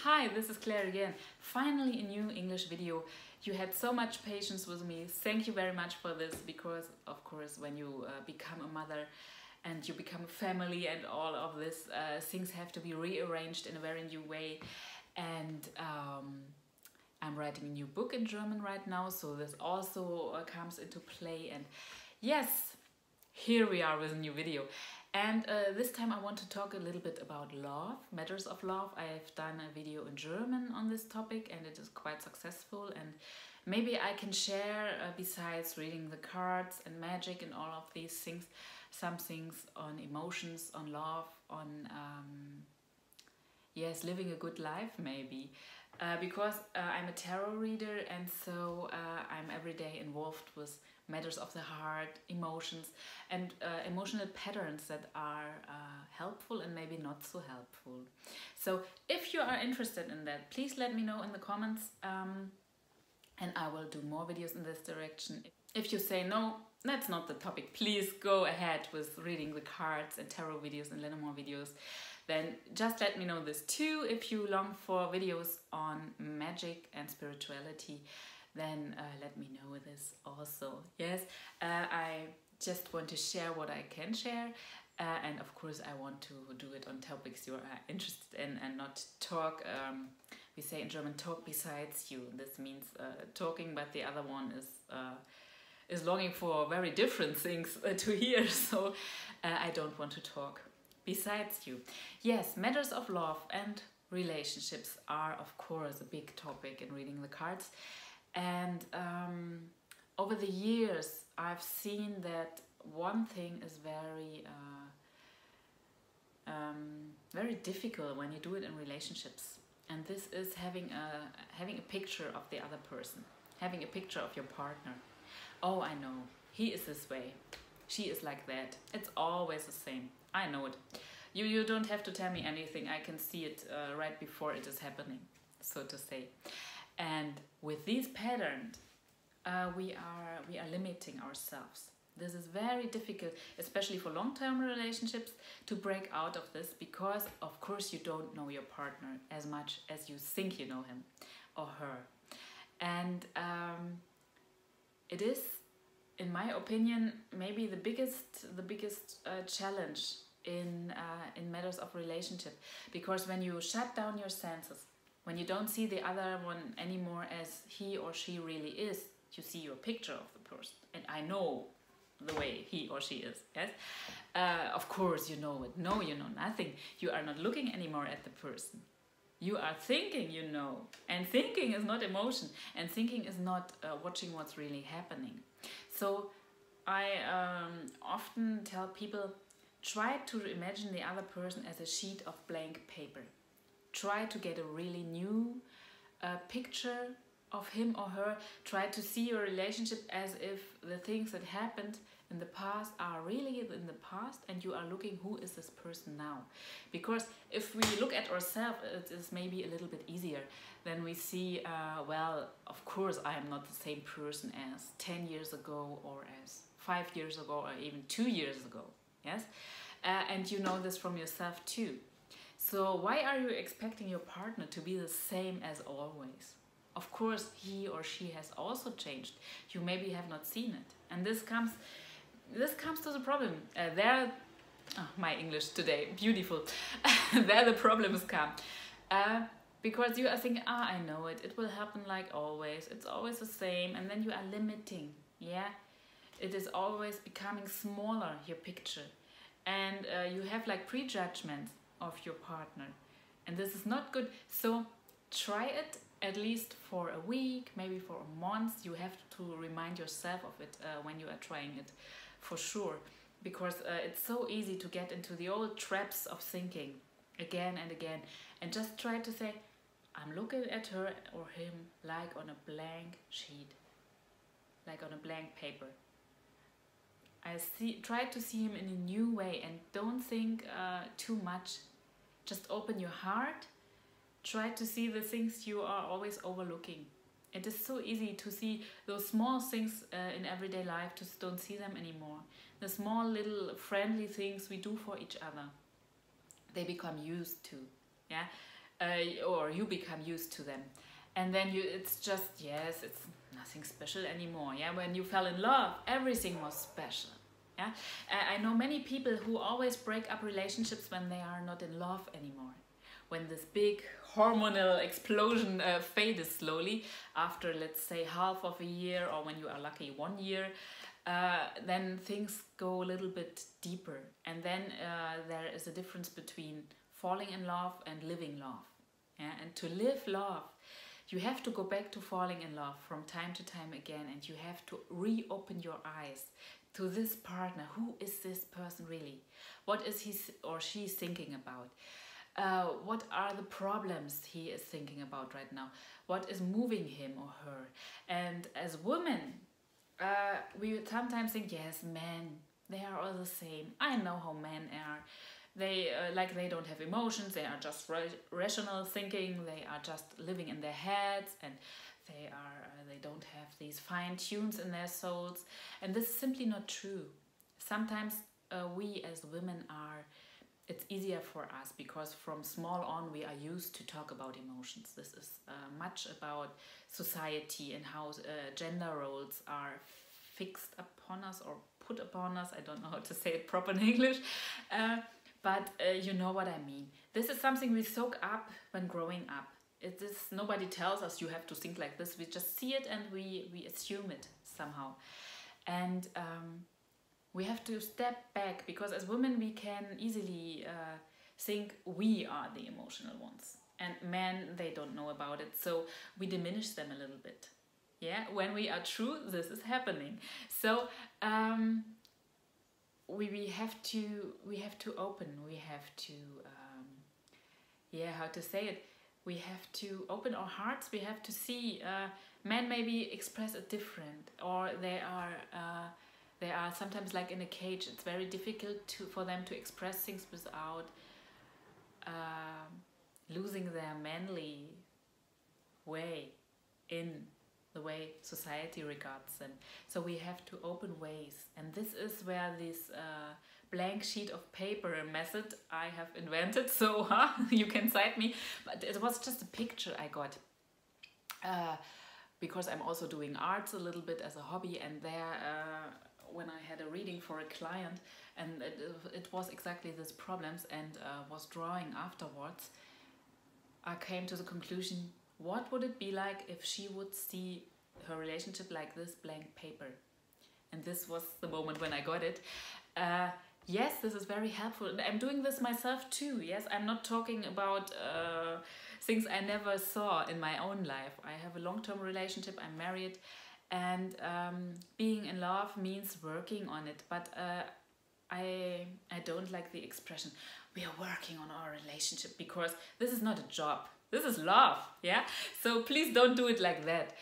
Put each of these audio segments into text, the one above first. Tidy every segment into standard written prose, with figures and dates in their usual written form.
Hi, this is Claire again. Finally a new English video. You had so much patience with me. Thank you very much for this because of course when you become a mother and you become a family and all of this things have to be rearranged in a very new way. And I'm writing a new book in German right now, so this also comes into play. And yes, here we are with a new video. And this time I want to talk a little bit about love, matters of love. I've done a video in German on this topic and it is quite successful, and maybe I can share, besides reading the cards and magic and all of these things, some things on emotions, on love, on yes, living a good life maybe. Because I'm a tarot reader, and so I'm every day involved with matters of the heart, emotions, and emotional patterns that are helpful and maybe not so helpful. So if you are interested in that, please let me know in the comments, and I will do more videos in this direction. If you say no, that's not the topic, please go ahead with reading the cards and tarot videos and Lenormand videos. Then just let me know this too. If you long for videos on magic and spirituality, then let me know this also. Yes, I just want to share what I can share, and of course I want to do it on topics you are interested in and not talk. We say in German, talk besides you. This means talking, but the other one is longing for very different things to hear. So I don't want to talk besides you. Yes, matters of love and relationships are of course a big topic in reading the cards. And over the years I've seen that one thing is very difficult when you do it in relationships, and this is having a picture of the other person, having a picture of your partner. Oh, I know, he is this way, she is like that, it's always the same. I know it. You don't have to tell me anything. I can see it right before it is happening, so to say. And with these patterns, we are limiting ourselves. This is very difficult, especially for long-term relationships, to break out of this, because of course you don't know your partner as much as you think you know him or her. And it is, in my opinion, maybe the biggest challenge in matters of relationship, because when you shut down your senses, when you don't see the other one anymore as he or she really is, you see your picture of the person, and I know the way he or she is. Yes, of course you know it. No, you know nothing. You are not looking anymore at the person. You are thinking, you know, and thinking is not emotion, and thinking is not watching what's really happening. So I often tell people, try to imagine the other person as a sheet of blank paper. Try to get a really new picture of him or her. Try to see your relationship as if the things that happened in the past are really in the past, and you are looking, who is this person now? Because if we look at ourselves, it is maybe a little bit easier. Then we see, well, of course I am not the same person as 10 years ago, or as 5 years ago, or even 2 years ago. Yes, and you know this from yourself too. So why are you expecting your partner to be the same as always? Of course he or she has also changed. You maybe have not seen it, and this comes to the problem. My English today, beautiful. There the problems come, because you are thinking, I know it. It will happen like always. It's always the same, and then you are limiting. Yeah, it is always becoming smaller, your picture, and you have like prejudgments of your partner, and this is not good. So try it at least for a week, maybe for a month. You have to remind yourself of it when you are trying it, for sure, because it's so easy to get into the old traps of thinking again and again. And just try to say, I'm looking at her or him like on a blank sheet, like on a blank paper. Try to see him in a new way, and don't think too much. Just open your heart. Try to see the things you are always overlooking. It is so easy to see those small things in everyday life, just don't see them anymore. The small little friendly things we do for each other, they become used to. Yeah, or you become used to them. And then it's just, yes, it's nothing special anymore. Yeah, when you fell in love, everything was special. Yeah, I know many people who always break up relationships when they are not in love anymore. When this big hormonal explosion fades slowly after, let's say, half of a year, or when you are lucky 1 year, then things go a little bit deeper. And then there is a difference between falling in love and living love. Yeah? And to live love, you have to go back to falling in love from time to time again, and you have to reopen your eyes to this partner. Who is this person really? What is he or she thinking about? What are the problems he is thinking about right now? What is moving him or her? And as women, we sometimes think, yes, men, they are all the same. I know how men are. They they don't have emotions. They are just rational thinking. They are just living in their heads, and they don't have these fine tunes in their souls. And this is simply not true. Sometimes we as women it's easier for us because from small on we are used to talk about emotions. This is much about society and how gender roles are fixed upon us or put upon us. I don't know how to say it proper in English, but you know what I mean. This is something we soak up when growing up. Nobody tells us you have to think like this. We just see it and we assume it somehow. And we have to step back, because as women we can easily think we are the emotional ones, and men, they don't know about it, so we diminish them a little bit. Yeah, when we are true, this is happening. So we have to open. We have to how to say it. We have to open our hearts. We have to see men maybe express it different, or they are sometimes like in a cage. It's very difficult for them to express things without losing their manly way in the way society regards them. So we have to open ways, and this is where this blank sheet of paper method I have invented. So you can cite me, but it was just a picture I got. Because I'm also doing arts a little bit as a hobby, and there when I had a reading for a client, and it was exactly this problems, and was drawing afterwards, I came to the conclusion, what would it be like if she would see her relationship like this blank paper? And this was the moment when I got it. Yes, this is very helpful. I'm doing this myself too. Yes, I'm not talking about things I never saw in my own life. I have a long-term relationship, I'm married, and being in love means working on it. But I don't like the expression, we are working on our relationship, because this is not a job. This is love, yeah? So please don't do it like that.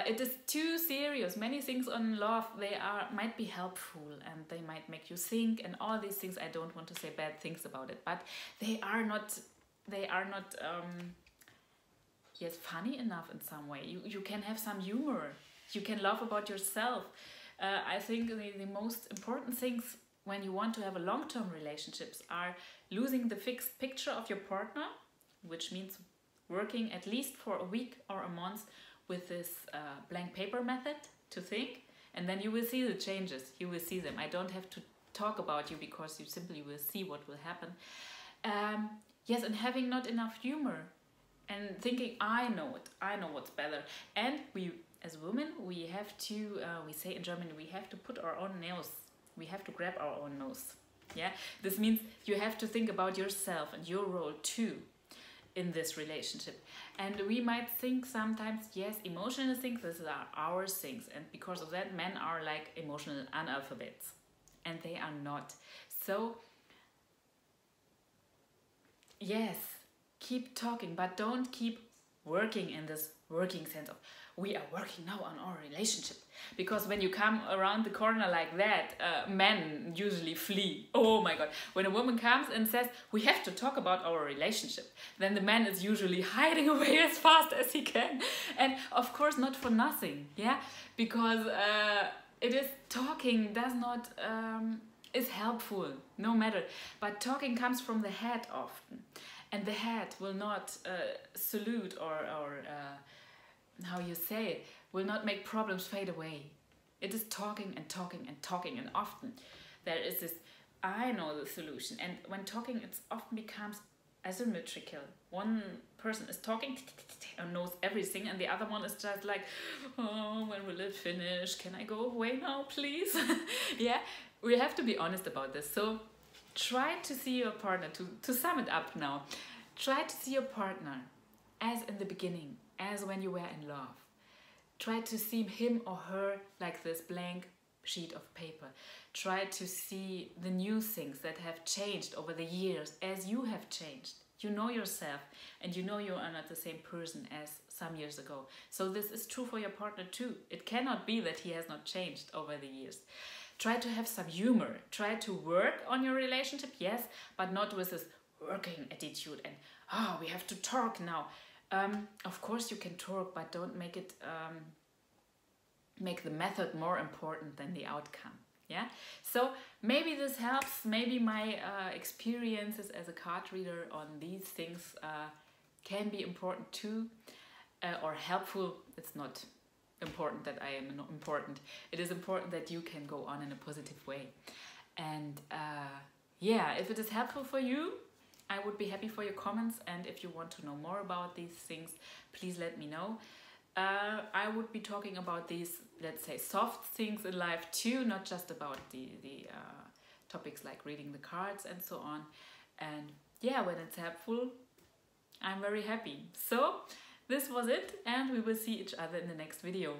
It is too serious. Many things on love, might be helpful, and they might make you think, and all these things. I don't want to say bad things about it, but they are not funny enough in some way. You can have some humor. You can laugh about yourself. I think the most important things when you want to have a long-term relationships are losing the fixed picture of your partner, which means working at least for a week or a month with this blank paper method to think, and then you will see the changes. You will see them. I don't have to talk about you, because you simply will see what will happen. Yes, and having not enough humor and thinking, I know what's better. And we, as women, we have to, we say in German, we have to put our own nose. We have to grab our own nose. Yeah, this means you have to think about yourself and your role too in this relationship. And we might think sometimes, yes, emotional things, these are our things, and because of that, men are like emotional analphabets, and they are not. So yes, keep talking, but don't keep working in this working sense of we are working now on our relationship, because when you come around the corner like that, men usually flee. Oh my god, when a woman comes and says we have to talk about our relationship, then the man is usually hiding away as fast as he can. And of course not for nothing, yeah, because it is talking does not is helpful no matter, but talking comes from the head often. and the head will not salute or how you say it, will not make problems fade away. It is talking and talking and talking, and often there is this, I know the solution, and when talking it often becomes asymmetrical. One person is talking and knows everything, and the other one is just like, oh, when will it finish? Can I go away now, please? Yeah, we have to be honest about this. So try to see your partner, to sum it up now, try to see your partner as in the beginning, as when you were in love. Try to see him or her like this blank sheet of paper. Try to see the new things that have changed over the years as you have changed. You know yourself, and you know you are not the same person as some years ago. So this is true for your partner too. It cannot be that he has not changed over the years. Try to have some humor. Try to work on your relationship, yes, but not with this working attitude and, oh, we have to talk now. Of course you can talk, but don't make it make the method more important than the outcome. Yeah, so maybe this helps. Maybe my experiences as a card reader on these things can be important too, or helpful. It's not important that I am not important. It is important that you can go on in a positive way. And yeah, if it is helpful for you, I would be happy for your comments, and if you want to know more about these things, please let me know. I would be talking about these, let's say, soft things in life too, not just about the topics like reading the cards and so on. And yeah, when it's helpful, I'm very happy. So this was it, and we will see each other in the next video.